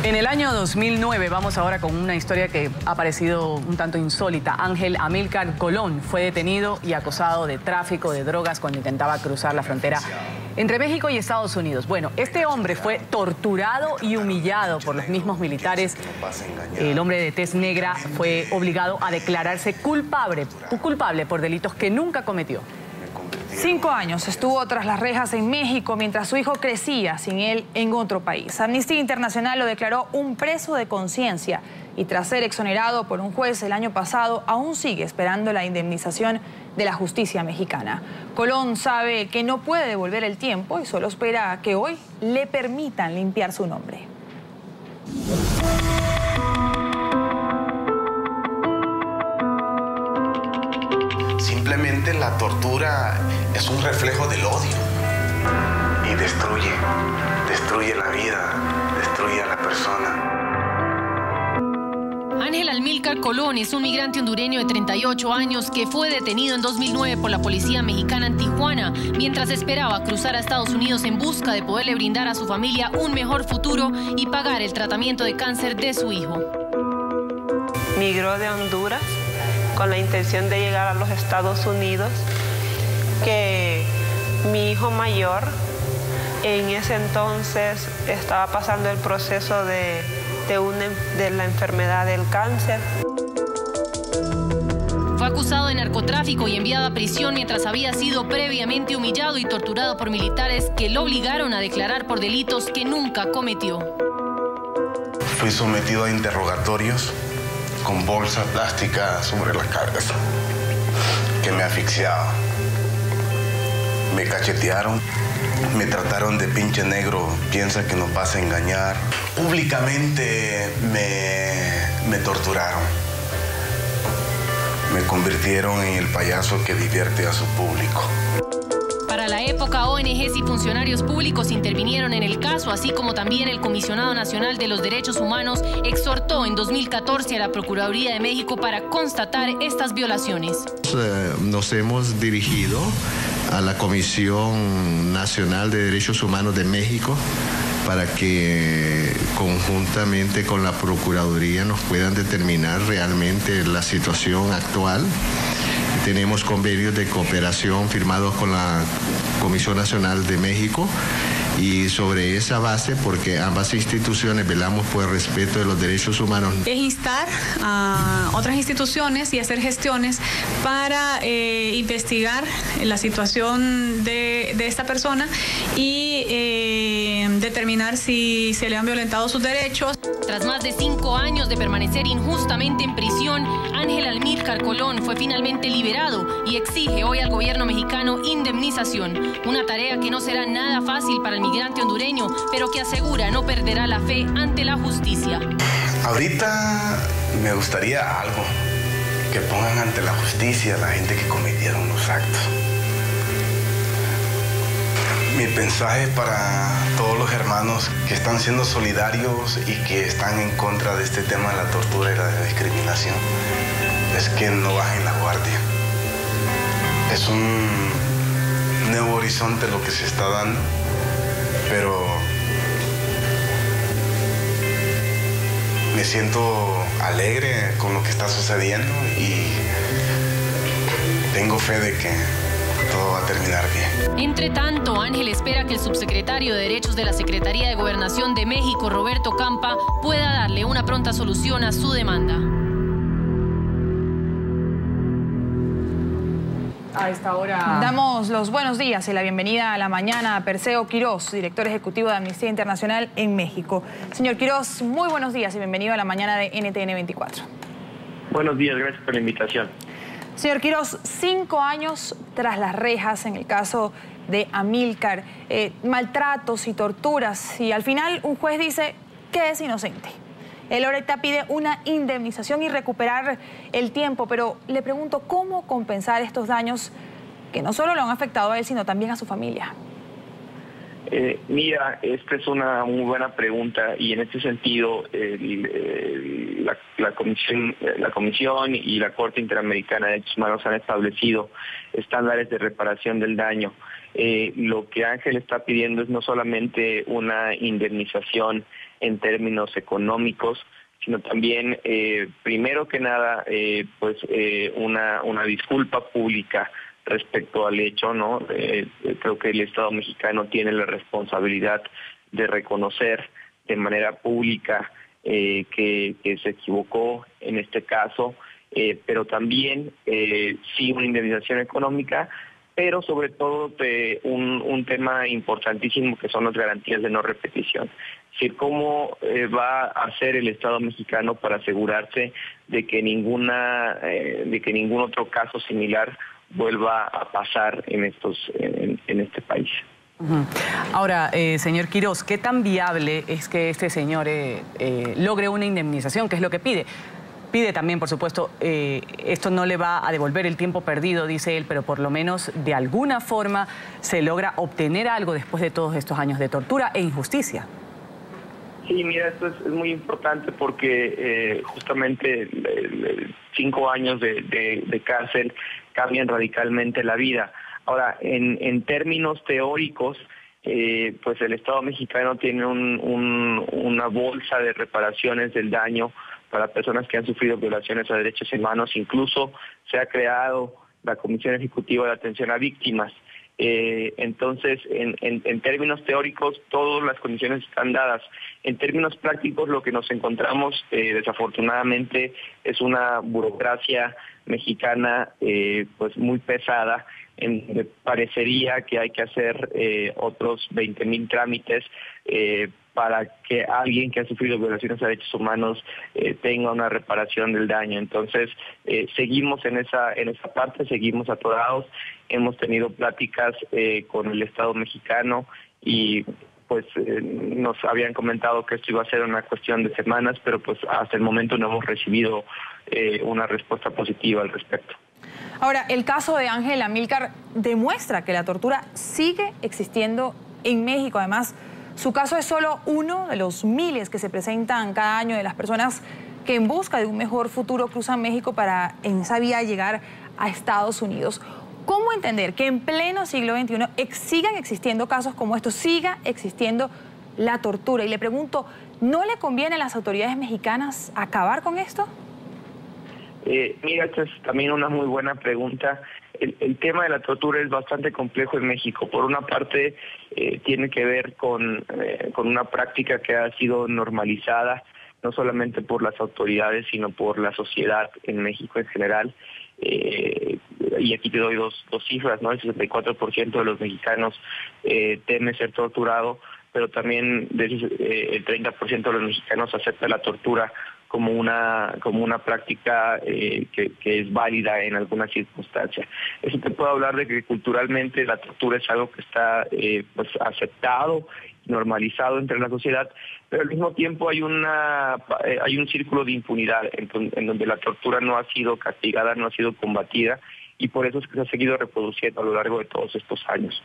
En el año 2009, vamos ahora con una historia que ha parecido un tanto insólita. Ángel Amílcar Colón fue detenido y acusado de tráfico de drogas cuando intentaba cruzar la frontera entre México y Estados Unidos. Bueno, este hombre fue torturado y humillado por los mismos militares. El hombre de tez negra fue obligado a declararse culpable por delitos que nunca cometió. 5 años estuvo tras las rejas en México mientras su hijo crecía sin él en otro país. Amnistía Internacional lo declaró un preso de conciencia y tras ser exonerado por un juez el año pasado, aún sigue esperando la indemnización de la justicia mexicana. Colón sabe que no puede devolver el tiempo y solo espera que hoy le permitan limpiar su nombre. Simplemente la tortura es un reflejo del odio y destruye la vida, destruye a la persona. Ángel Amílcar Colón es un migrante hondureño de 38 años que fue detenido en 2009 por la policía mexicana en Tijuana mientras esperaba cruzar a Estados Unidos en busca de poderle brindar a su familia un mejor futuro y pagar el tratamiento de cáncer de su hijo. Migró de Honduras con la intención de llegar a los Estados Unidos, que mi hijo mayor en ese entonces estaba pasando el proceso de la enfermedad del cáncer. Fue acusado de narcotráfico y enviado a prisión mientras había sido previamente humillado y torturado por militares que lo obligaron a declarar por delitos que nunca cometió. Fui sometido a interrogatorios con bolsa plástica sobre la cabeza, que me asfixiaba. Me cachetearon, me trataron de pinche negro, piensa que nos vas a engañar. Públicamente me torturaron. Me convirtieron en el payaso que divierte a su público. Para la época, ONGs y funcionarios públicos intervinieron en el caso, así como también el Comisionado Nacional de los Derechos Humanos exhortó en 2014 a la Procuraduría de México para constatar estas violaciones. Nos hemos dirigido a la Comisión Nacional de Derechos Humanos de México para que conjuntamente con la Procuraduría nos puedan determinar realmente la situación actual. Tenemos convenios de cooperación firmados con la Comisión Nacional de México y sobre esa base, porque ambas instituciones velamos por el respeto de los derechos humanos. Es instar a otras instituciones y hacer gestiones para investigar la situación de esta persona y determinar si se le han violentado sus derechos. Tras más de 5 años de permanecer injustamente en prisión, Ángel Amílcar Colón fue finalmente liberado y exige hoy al gobierno mexicano indemnización, una tarea que no será nada fácil para el migrante hondureño, pero que asegura no perderá la fe ante la justicia. Ahorita me gustaría algo, que pongan ante la justicia a la gente que cometieron los actos. Mi mensaje para todos los hermanos que están siendo solidarios y que están en contra de este tema de la tortura y la discriminación es que no bajen la guardia. Es un nuevo horizonte lo que se está dando, pero me siento alegre con lo que está sucediendo y tengo fe de que todo va a terminar bien. Entre tanto, Ángel espera que el subsecretario de Derechos de la Secretaría de Gobernación de México, Roberto Campa, pueda darle una pronta solución a su demanda. A esta hora damos los buenos días y la bienvenida a la mañana a Perseo Quirós, director ejecutivo de Amnistía Internacional en México. Señor Quirós, muy buenos días y bienvenido a la mañana de NTN 24. Buenos días, gracias por la invitación. Señor Quirós, 5 años tras las rejas en el caso de Amílcar, maltratos y torturas, y al final un juez dice que es inocente. Él ahorita pide una indemnización y recuperar el tiempo, pero le pregunto, ¿cómo compensar estos daños que no solo lo han afectado a él, sino también a su familia? Mira, esta es una muy buena pregunta y en este sentido la Comisión y la Corte Interamericana de Derechos Humanos han establecido estándares de reparación del daño. Lo que Ángel está pidiendo es no solamente una indemnización en términos económicos, sino también, primero que nada, una disculpa pública respecto al hecho, ¿no? Creo que el Estado mexicano tiene la responsabilidad de reconocer de manera pública que se equivocó en este caso, pero también sí una indemnización económica, pero sobre todo un tema importantísimo que son las garantías de no repetición. Es decir, cómo va a hacer el Estado mexicano para asegurarse de que ningún otro caso similar vuelva a pasar en este país. Ahora, señor Quiroz, ¿qué tan viable es que este señor logre una indemnización? ¿Qué es lo que pide? Pide también, por supuesto, esto no le va a devolver el tiempo perdido, dice él, pero por lo menos de alguna forma se logra obtener algo después de todos estos años de tortura e injusticia. Sí, mira, esto es muy importante porque justamente 5 años de cárcel cambian radicalmente la vida. Ahora, en términos teóricos, pues el Estado mexicano tiene una bolsa de reparaciones del daño para personas que han sufrido violaciones a derechos humanos. Incluso se ha creado la Comisión Ejecutiva de Atención a Víctimas. Entonces, en términos teóricos, todas las condiciones están dadas. En términos prácticos, lo que nos encontramos, desafortunadamente, es una burocracia mexicana pues muy pesada, en parecería que hay que hacer otros 20,000 trámites para que alguien que ha sufrido violaciones a derechos humanos tenga una reparación del daño. Entonces, seguimos en esa parte, seguimos atorados. Hemos tenido pláticas con el Estado mexicano y pues nos habían comentado que esto iba a ser una cuestión de semanas, pero pues hasta el momento no hemos recibido una respuesta positiva al respecto. Ahora, el caso de Ángel Amílcar demuestra que la tortura sigue existiendo en México. Además, su caso es solo uno de los miles que se presentan cada año de las personas que en busca de un mejor futuro cruzan México para en esa vía llegar a Estados Unidos. ¿Cómo entender que en pleno siglo XXI sigan existiendo casos como estos, siga existiendo la tortura? Y le pregunto, ¿no le conviene a las autoridades mexicanas acabar con esto? Mira, esta es también una muy buena pregunta. El tema de la tortura es bastante complejo en México. Por una parte, tiene que ver con una práctica que ha sido normalizada, no solamente por las autoridades, sino por la sociedad en México en general. Y aquí te doy dos cifras, ¿no? El 64% de los mexicanos teme ser torturado, pero también el 30% de los mexicanos acepta la tortura como una práctica que es válida en alguna circunstancia. Eso te puedo hablar de que culturalmente la tortura es algo que está pues aceptado, normalizado entre la sociedad, pero al mismo tiempo hay un círculo de impunidad en donde la tortura no ha sido castigada, no ha sido combatida, y por eso es que se ha seguido reproduciendo a lo largo de todos estos años.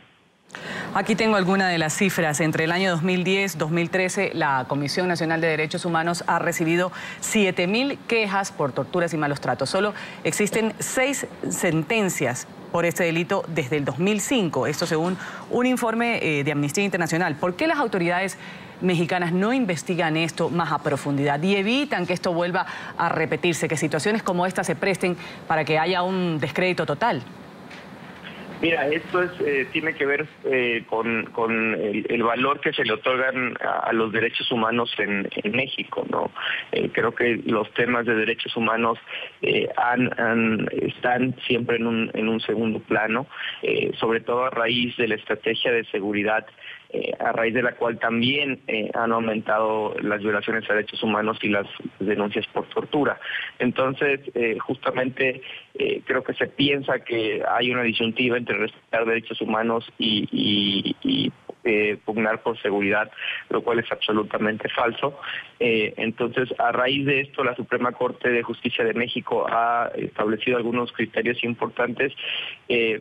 Aquí tengo algunas de las cifras. Entre el año 2010-2013, la Comisión Nacional de Derechos Humanos ha recibido 7,000 quejas por torturas y malos tratos. Solo existen 6 sentencias por este delito desde el 2005. Esto según un informe de Amnistía Internacional. ¿Por qué las autoridades mexicanas no investigan esto más a profundidad y evitan que esto vuelva a repetirse, que situaciones como esta se presten para que haya un descrédito total? Mira, esto tiene que ver con el valor que se le otorgan a los derechos humanos en México, ¿no? Creo que los temas de derechos humanos están siempre en un segundo plano, sobre todo a raíz de la estrategia de seguridad, a raíz de la cual también han aumentado las violaciones a derechos humanos y las denuncias por tortura. Entonces, justamente creo que se piensa que hay una disyuntiva entre respetar derechos humanos y pugnar por seguridad, lo cual es absolutamente falso. Entonces, a raíz de esto, la Suprema Corte de Justicia de México ha establecido algunos criterios importantes,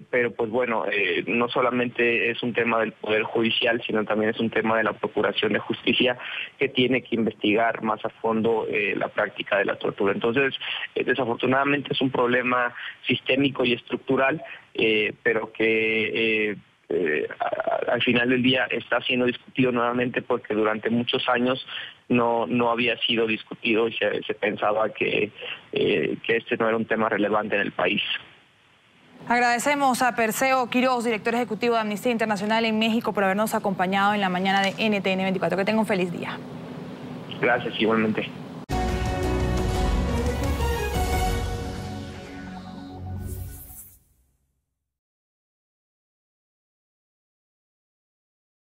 pero pues bueno, no solamente es un tema del Poder Judicial, sino también es un tema de la Procuración de Justicia, que tiene que investigar más a fondo la práctica de la tortura. Entonces, desafortunadamente es un problema sistémico y estructural, pero que al final del día está siendo discutido nuevamente porque durante muchos años no había sido discutido y se pensaba que este no era un tema relevante en el país. Agradecemos a Perseo Quiroz, director ejecutivo de Amnistía Internacional en México, por habernos acompañado en la mañana de NTN 24. Que tenga un feliz día. Gracias, igualmente.